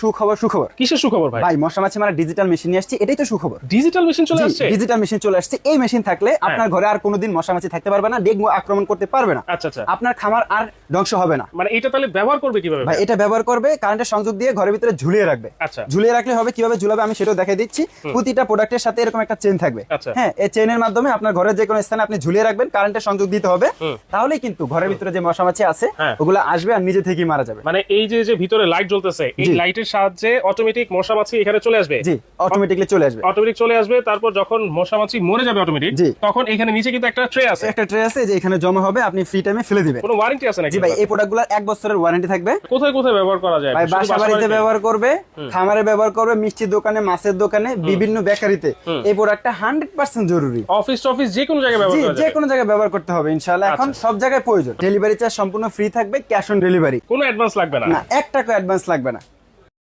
সুখবর সুখবর। কিসের সুখবর ভাই? ভাই মশা মাছি মারা ডিজিটাল মেশিন নিয়ে আসছে, এটাই তো সুখবর। ডিজিটাল মেশিন চলে আসছে? ডিজিটাল মেশিন চলে আসছে। এই মেশিন থাকলে আপনার ঘরে আর কোনোদিন মশা মাছি থাকতে পারবে না, ডেঙ্গু আক্রমণ করতে পারবে না। আচ্ছা আচ্ছা, আপনার খামার আর ধ্বংস হবে না। মানে এটা তাহলে ব্যবহার করবে কিভাবে ভাই এটা ব্যবহার করবে কারেন্টের সংযোগ দিয়ে ঘরের ভিতরে ঝুলিয়ে রাখবে। আচ্ছা, ঝুলিয়ে রাখলে হবে, কিভাবে ঝুলাবে আমি সেটাও দেখাই দিচ্ছি। প্রতিটা প্রোডাক্টের সাথে এরকম একটা চেন থাকবে। আচ্ছা। হ্যাঁ, এই চেনের মাধ্যমে আপনার ঘরের যে কোনো স্থানে আপনি ঝুলিয়ে রাখবেন, কারেন্টের সংযোগ দিতে হবে। তাহলেই কিন্তু ঘরের ভিতরে যে মশা মাছি আছে ওগুলো আসবে আর নিজে থেকেই মারা যাবে। মানে এই যে ভিতরে লাইট জ্বলতেছে, এই লাইটের সাহায্যে অটোমেটিক মশা মাছি এখানে চলে আসবে। জি, অটোমেটিকলি চলে আসবে। অটোমেটিক চলে আসবে। তারপর যখন মশা মাছি মরে যাবে অটোমেটিক, তখন এখানে নিচে কিন্তু একটা ট্রে আছে। একটা ট্রে আছে যে এখানে জমা হবে, আপনি ফ্রি টাইমে ফেলে দিবেন। কোনো ওয়ারেন্টি আছে নাকি? জি ভাই, এই প্রোডাক্টগুলোর 1 বছরের ওয়ারেন্টি থাকবে। কোথায় কোথায় ব্যবহার করা যায়? ভাই বাসাবাড়িতে ব্যবহার করবে, খামারে ব্যবহার করবে, মিষ্টির দোকানে, মাছের দোকানে, বিভিন্ন বেকারিতে এই প্রোডাক্টটা 100% জরুরি। অফিস যে কোনো জায়গায় ব্যবহার করা যাবে। যে কোনো জায়গায় ব্যবহার করতে হবে ইনশাআল্লাহ। এখন সব জায়গায় প্রয়োজন। ডেলিভারি চার্জ সম্পূর্ণ ফ্রি থাকবে, ক্যাশ অন ডেলিভারি। কোনো অ্যাডভান্স লাগবে না। না, 1 টাকা অ্যাডভান্স লাগবে না।